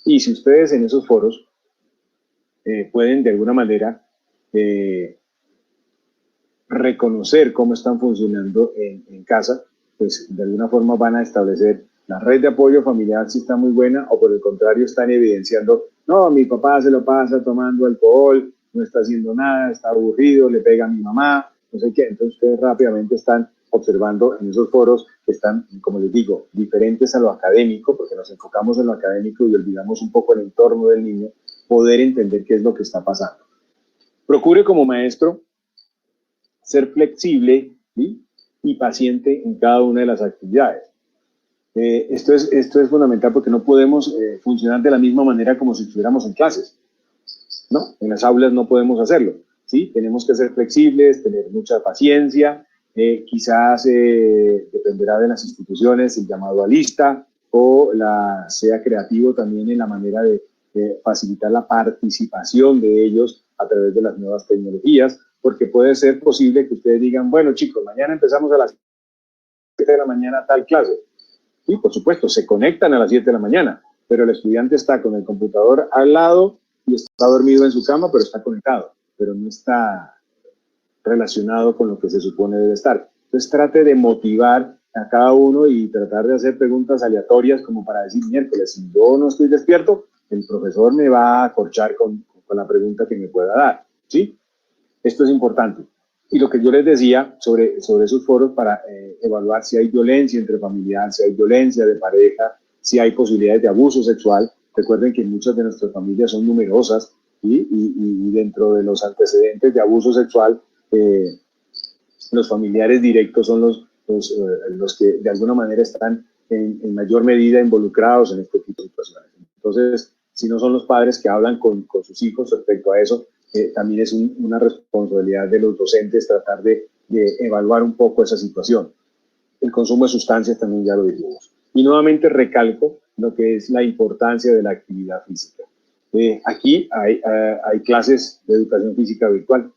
Y si ustedes en esos foros pueden de alguna manera reconocer cómo están funcionando en casa, pues de alguna forma van a establecer la red de apoyo familiar si está muy buena o por el contrario están evidenciando, no, mi papá se lo pasa tomando alcohol, no está haciendo nada, está aburrido, le pega a mi mamá, no sé qué. Entonces ustedes rápidamente están observando en esos foros que están, como les digo, diferentes a lo académico, porque nos enfocamos en lo académico y olvidamos un poco el entorno del niño, poder entender qué es lo que está pasando. Procure como maestro ser flexible, ¿sí?, y paciente en cada una de las actividades. Esto es fundamental porque no podemos funcionar de la misma manera como si estuviéramos en clases, ¿no? En las aulas no podemos hacerlo, ¿sí? Tenemos que ser flexibles, tener mucha paciencia, quizás dependerá de las instituciones el llamado a lista o sea creativo también en la manera de facilitar la participación de ellos a través de las nuevas tecnologías, porque puede ser posible que ustedes digan, bueno chicos, mañana empezamos a las 7 de la mañana tal clase. Sí, por supuesto, se conectan a las 7 de la mañana, pero el estudiante está con el computador al lado y está dormido en su cama, pero está conectado, pero no está relacionado con lo que se supone debe estar. Entonces trate de motivar a cada uno y tratar de hacer preguntas aleatorias como para decir, miércoles, si yo no estoy despierto, el profesor me va a acorchar con la pregunta que me pueda dar, ¿sí? Esto es importante. Y lo que yo les decía sobre esos foros para evaluar si hay violencia intrafamiliar, si hay violencia de pareja, si hay posibilidades de abuso sexual. Recuerden que muchas de nuestras familias son numerosas y dentro de los antecedentes de abuso sexual, los familiares directos son los que de alguna manera están en mayor medida involucrados en este tipo de situaciones. Entonces, si no son los padres que hablan con sus hijos respecto a eso, también es una responsabilidad de los docentes tratar de evaluar un poco esa situación. El consumo de sustancias también ya lo dijimos. Y nuevamente recalco lo que es la importancia de la actividad física. Aquí hay clases de educación física virtual.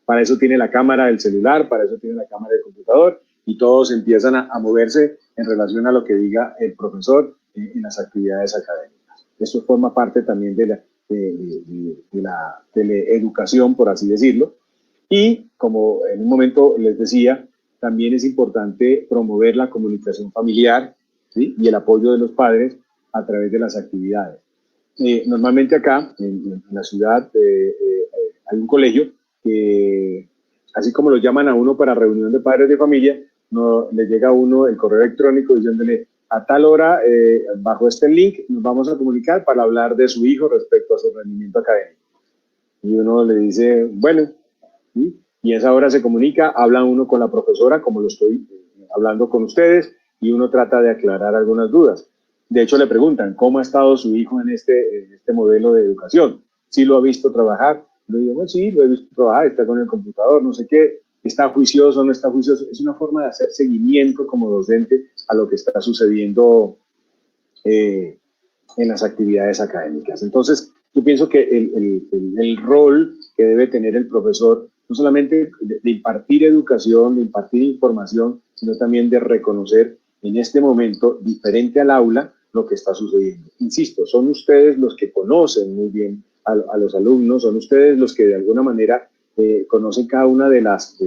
Para eso tiene la cámara del celular, para eso tiene la cámara del computador y todos empiezan a moverse en relación a lo que diga el profesor en las actividades académicas. Esto forma parte también de la teleeducación, por así decirlo. Y como en un momento les decía, también es importante promover la comunicación familiar ¿sí? Y el apoyo de los padres a través de las actividades. Normalmente acá, en la ciudad, hay un colegio que, así como lo llaman a uno para reunión de padres de familia, no, le llega a uno el correo electrónico diciéndole a tal hora, bajo este link, nos vamos a comunicar para hablar de su hijo respecto a su rendimiento académico. Y uno le dice, bueno, ¿sí? Y a esa hora se comunica, habla uno con la profesora, como lo estoy hablando con ustedes, y uno trata de aclarar algunas dudas. De hecho, le preguntan, ¿cómo ha estado su hijo en este modelo de educación? ¿Sí lo ha visto trabajar? Le digo, bueno, sí, lo he visto trabajar, está con el computador, no sé qué, está juicioso, no está juicioso. Es una forma de hacer seguimiento como docente a lo que está sucediendo en las actividades académicas. Entonces, yo pienso que el rol que debe tener el profesor, no solamente de impartir educación, de impartir información, sino también de reconocer en este momento, diferente al aula, lo que está sucediendo. Insisto, son ustedes los que conocen muy bien a los alumnos, son ustedes los que de alguna manera conocen cada una de las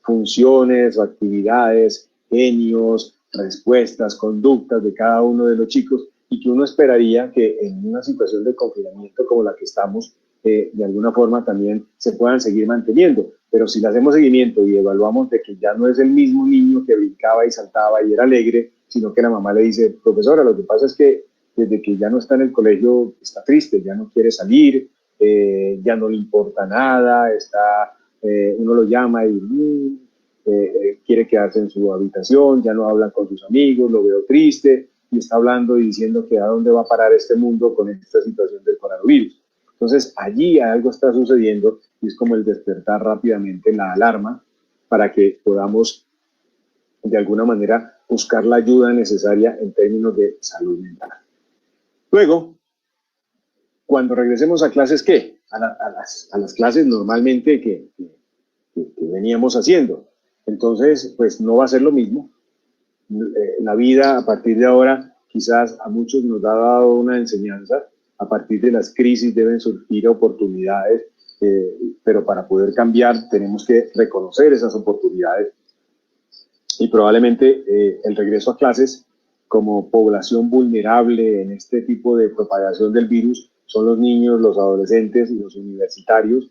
funciones o actividades, genios, respuestas, conductas de cada uno de los chicos, y que uno esperaría que en una situación de confinamiento como la que estamos, de alguna forma también se puedan seguir manteniendo. Pero si le hacemos seguimiento y evaluamos de que ya no es el mismo niño que brincaba y saltaba y era alegre, sino que la mamá le dice, profesora, lo que pasa es que desde que ya no está en el colegio está triste, ya no quiere salir, ya no le importa nada, uno lo llama y quiere quedarse en su habitación, ya no habla con sus amigos, lo veo triste, y está hablando y diciendo que a dónde va a parar este mundo con esta situación del coronavirus. Entonces, allí algo está sucediendo y es como el despertar rápidamente la alarma para que podamos, de alguna manera, buscar la ayuda necesaria en términos de salud mental. Luego, cuando regresemos a clases, ¿qué? A las clases normalmente que veníamos haciendo. Entonces, pues no va a ser lo mismo. La vida a partir de ahora quizás a muchos nos ha dado una enseñanza. A partir de las crisis deben surgir oportunidades, pero para poder cambiar tenemos que reconocer esas oportunidades y probablemente el regreso a clases como población vulnerable en este tipo de propagación del virus son los niños, los adolescentes y los universitarios.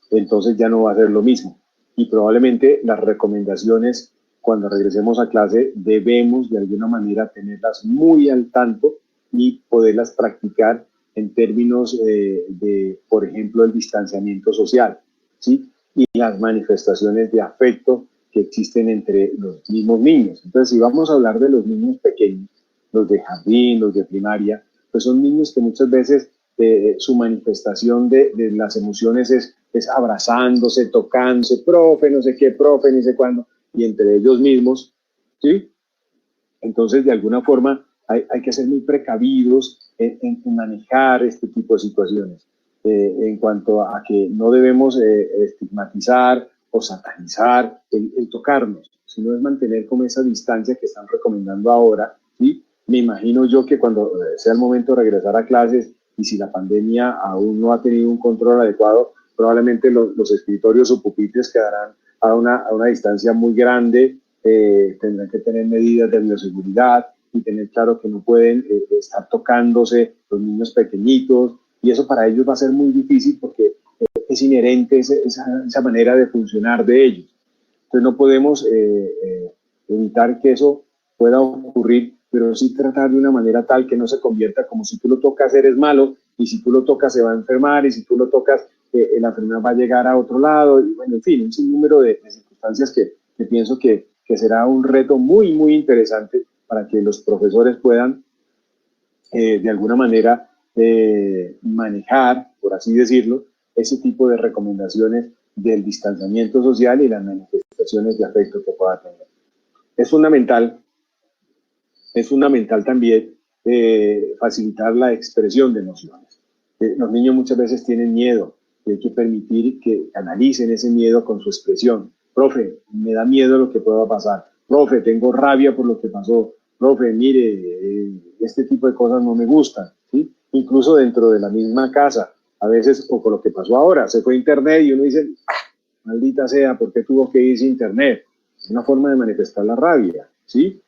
Entonces ya no va a ser lo mismo. Y probablemente las recomendaciones cuando regresemos a clase debemos de alguna manera tenerlas muy al tanto y poderlas practicar en términos por ejemplo, el distanciamiento social, ¿sí? Y las manifestaciones de afecto que existen entre los mismos niños. Entonces, si vamos a hablar de los niños pequeños, los de jardín, los de primaria, pues son niños que muchas veces su manifestación de las emociones es abrazándose, tocándose, profe, no sé qué, profe, ni sé cuándo, y entre ellos mismos, ¿sí? Entonces, de alguna forma, hay que ser muy precavidos en manejar este tipo de situaciones, en cuanto a que no debemos estigmatizar o satanizar el tocarnos, sino es mantener como esa distancia que están recomendando ahora, ¿sí? Me imagino yo que cuando sea el momento de regresar a clases y si la pandemia aún no ha tenido un control adecuado, probablemente los escritorios o pupitres quedarán a una distancia muy grande, tendrán que tener medidas de bioseguridad y tener claro que no pueden estar tocándose los niños pequeñitos, y eso para ellos va a ser muy difícil porque es inherente esa manera de funcionar de ellos. Entonces no podemos evitar que eso pueda ocurrir, pero sí tratar de una manera tal que no se convierta como si tú lo tocas eres malo, y si tú lo tocas se va a enfermar, y si tú lo tocas la enfermedad va a llegar a otro lado, y bueno, en fin, un sinnúmero de circunstancias que pienso que será un reto muy, muy interesante para que los profesores puedan de alguna manera manejar, por así decirlo, ese tipo de recomendaciones del distanciamiento social y las manifestaciones de afecto que pueda tener. Es fundamental también facilitar la expresión de emociones. Los niños muchas veces tienen miedo y hay que permitir que analicen ese miedo con su expresión. Profe, me da miedo lo que pueda pasar. Profe, tengo rabia por lo que pasó. Profe, mire, este tipo de cosas no me gustan, ¿sí? Incluso dentro de la misma casa, a veces, o con lo que pasó ahora, se fue a internet y uno dice, maldita sea, ¿por qué tuvo que irse a internet? Es una forma de manifestar la rabia, ¿sí?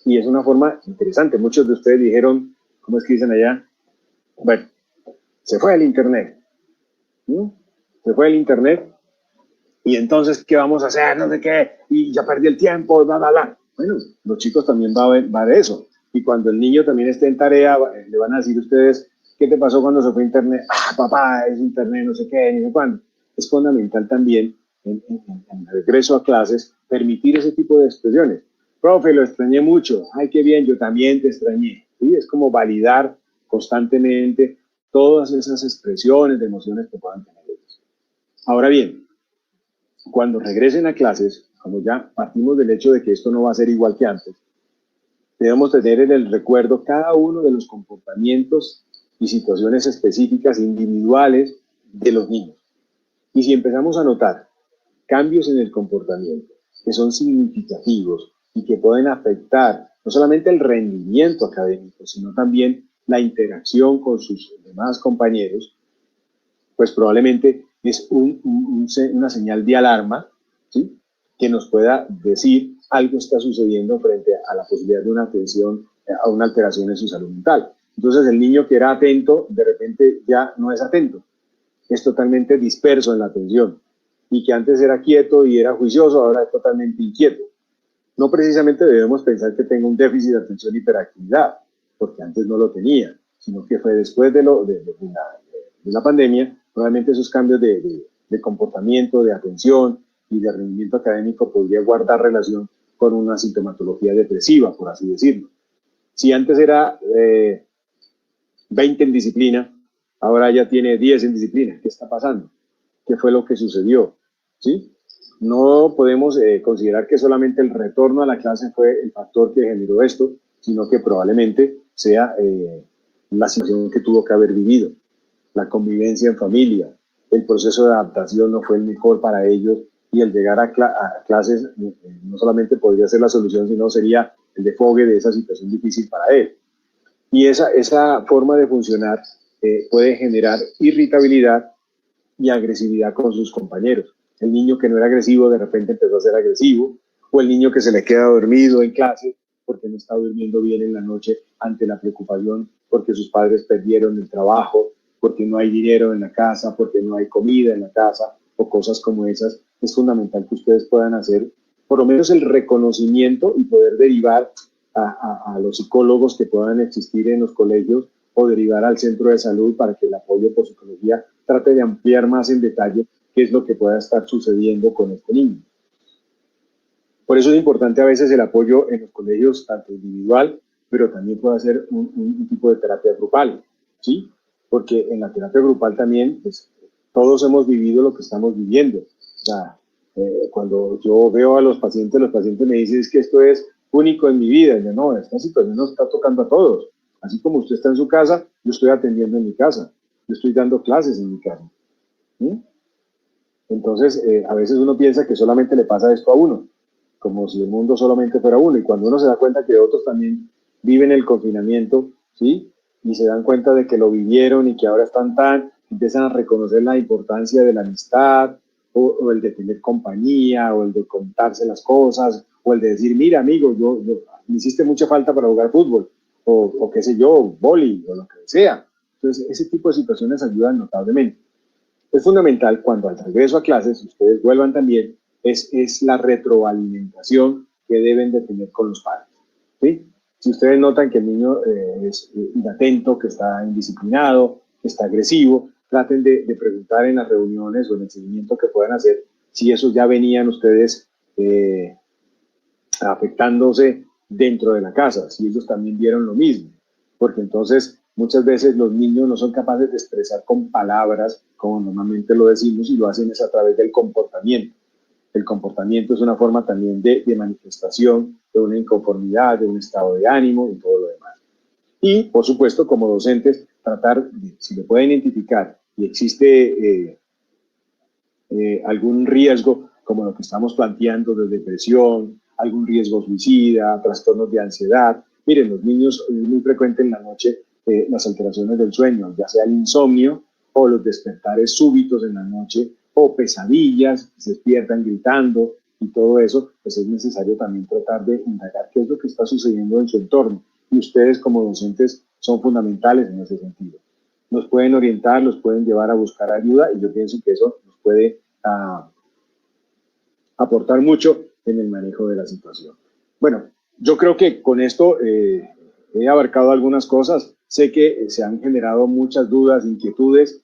Y es una forma interesante. Muchos de ustedes dijeron, ¿cómo es que dicen allá? Bueno, se fue el Internet. ¿No? Se fue el Internet. Y entonces, ¿qué vamos a hacer? No sé qué. Y ya perdí el tiempo, bla, bla, bla. Bueno, los chicos también va de eso. Y cuando el niño también esté en tarea, le van a decir ustedes, ¿qué te pasó cuando se fue Internet? Ah, papá, es Internet, no sé qué, ni sé cuándo. Es fundamental también, en el regreso a clases, permitir ese tipo de expresiones. Profe, lo extrañé mucho. Ay, qué bien, yo también te extrañé. ¿Sí? Es como validar constantemente todas esas expresiones de emociones que puedan tener ellos. Ahora bien, cuando regresen a clases, como ya partimos del hecho de que esto no va a ser igual que antes, debemos tener en el recuerdo cada uno de los comportamientos y situaciones específicas individuales de los niños. Y si empezamos a notar cambios en el comportamiento que son significativos y que pueden afectar no solamente el rendimiento académico, sino también la interacción con sus demás compañeros, pues probablemente es una señal de alarma, ¿sí? Que nos pueda decir algo está sucediendo frente a la posibilidad de una atención, a una alteración en su salud mental. Entonces el niño que era atento, de repente ya no es atento, es totalmente disperso en la atención, y que antes era quieto y era juicioso, ahora es totalmente inquieto. No precisamente debemos pensar que tenga un déficit de atención y hiperactividad, porque antes no lo tenía, sino que fue después de la pandemia, probablemente esos cambios de comportamiento, de atención y de rendimiento académico podría guardar relación con una sintomatología depresiva, por así decirlo. Si antes era 20 en disciplina, ahora ya tiene 10 en disciplina. ¿Qué está pasando? ¿Qué fue lo que sucedió? ¿Sí? No podemos considerar que solamente el retorno a la clase fue el factor que generó esto, sino que probablemente sea la situación que tuvo que haber vivido, la convivencia en familia, el proceso de adaptación no fue el mejor para ellos, y el llegar a clases no solamente podría ser la solución, sino sería el desfogue de esa situación difícil para él. Y esa forma de funcionar puede generar irritabilidad y agresividad con sus compañeros. El niño que no era agresivo de repente empezó a ser agresivo, o el niño que se le queda dormido en clase porque no está durmiendo bien en la noche ante la preocupación porque sus padres perdieron el trabajo, porque no hay dinero en la casa, porque no hay comida en la casa, o cosas como esas. Es fundamental que ustedes puedan hacer por lo menos el reconocimiento y poder derivar a los psicólogos que puedan existir en los colegios, o derivar al centro de salud para que el apoyo por psicología trate de ampliar más en detalle qué es lo que pueda estar sucediendo con este niño. Por eso es importante a veces el apoyo en los colegios, tanto individual, pero también puede ser un tipo de terapia grupal, ¿sí? Porque en la terapia grupal también, pues, todos hemos vivido lo que estamos viviendo. O sea, cuando yo veo a los pacientes me dicen, es que esto es único en mi vida. Y yo, no, esta situación nos está tocando a todos. Así como usted está en su casa, yo estoy atendiendo en mi casa. Yo estoy dando clases en mi casa. ¿Sí? Entonces, a veces uno piensa que solamente le pasa esto a uno, como si el mundo solamente fuera uno. Y cuando uno se da cuenta que otros también viven el confinamiento, ¿sí? Y se dan cuenta de que lo vivieron y que ahora empiezan a reconocer la importancia de la amistad, o el de tener compañía, o el de contarse las cosas, o el de decir, mira, amigo, me hiciste mucha falta para jugar fútbol, o qué sé yo, vóley, o lo que sea. Entonces, ese tipo de situaciones ayudan notablemente. Es fundamental cuando al regreso a clases, ustedes vuelvan también, es la retroalimentación que deben de tener con los padres, ¿sí? Si ustedes notan que el niño es inatento, que está indisciplinado, que está agresivo, traten de preguntar en las reuniones o en el seguimiento que puedan hacer si eso ya venían ustedes afectándose dentro de la casa, si ellos también vieron lo mismo, porque entonces muchas veces los niños no son capaces de expresar con palabras como normalmente lo decimos, y lo hacen es a través del comportamiento. El comportamiento es una forma también de manifestación de una inconformidad, de un estado de ánimo y todo lo demás. Y, por supuesto, como docentes, tratar, si lo pueden identificar y existe algún riesgo, como lo que estamos planteando de depresión, algún riesgo suicida, trastornos de ansiedad. Miren, los niños, es muy frecuente en la noche las alteraciones del sueño, ya sea el insomnio o los despertares súbitos en la noche, o pesadillas, se despiertan gritando, y todo eso, pues es necesario también tratar de indagar qué es lo que está sucediendo en su entorno. Y ustedes como docentes son fundamentales en ese sentido. Nos pueden orientar, los pueden llevar a buscar ayuda y yo pienso que eso nos puede aportar mucho en el manejo de la situación. Bueno, yo creo que con esto he abarcado algunas cosas. Sé que se han generado muchas dudas, inquietudes,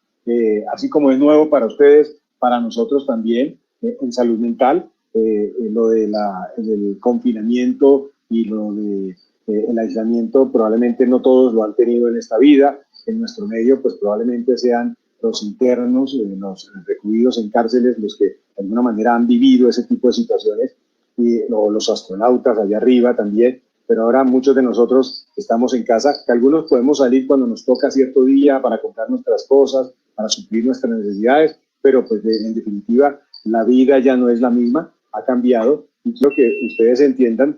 así como es nuevo para ustedes, para nosotros también, en salud mental, lo de del confinamiento y lo de el aislamiento, probablemente no todos lo han tenido en esta vida. En nuestro medio, pues probablemente sean los internos, los recluidos en cárceles, los que de alguna manera han vivido ese tipo de situaciones, y los astronautas allá arriba también, pero ahora muchos de nosotros estamos en casa, que algunos podemos salir cuando nos toca cierto día para comprar nuestras cosas, para suplir nuestras necesidades, pero pues en definitiva la vida ya no es la misma, ha cambiado, y quiero que ustedes entiendan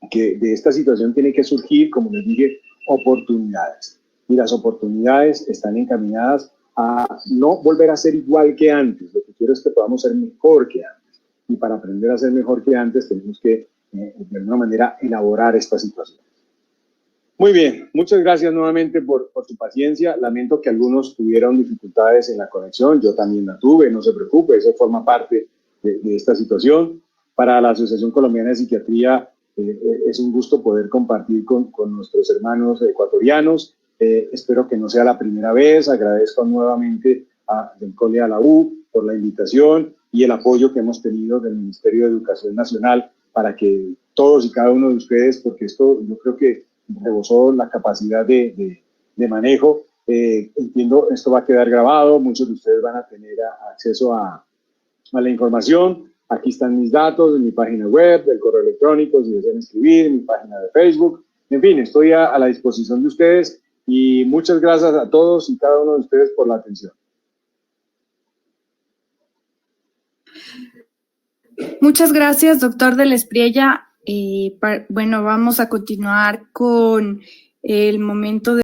que de esta situación tiene que surgir, como les dije, oportunidades. Y las oportunidades están encaminadas a no volver a ser igual que antes. Lo que quiero es que podamos ser mejor que antes. Y para aprender a ser mejor que antes tenemos que, de alguna manera, elaborar esta situación. Muy bien, muchas gracias nuevamente por su paciencia. Lamento que algunos tuvieron dificultades en la conexión. Yo también la tuve, no se preocupe, eso forma parte de esta situación. Para la Asociación Colombiana de Psiquiatría, es un gusto poder compartir con nuestros hermanos ecuatorianos. Espero que no sea la primera vez. Agradezco nuevamente del COLE a la U por la invitación y el apoyo que hemos tenido del Ministerio de Educación Nacional para que todos y cada uno de ustedes, porque esto yo creo que rebosó la capacidad de manejo. Entiendo, esto va a quedar grabado, muchos de ustedes van a tener acceso a la información. Aquí están mis datos, en mi página web, del correo electrónico, si desean escribir, en mi página de Facebook. En fin, estoy a la disposición de ustedes y muchas gracias a todos y cada uno de ustedes por la atención. Muchas gracias, doctor Del Espriella. Bueno, vamos a continuar con el momento de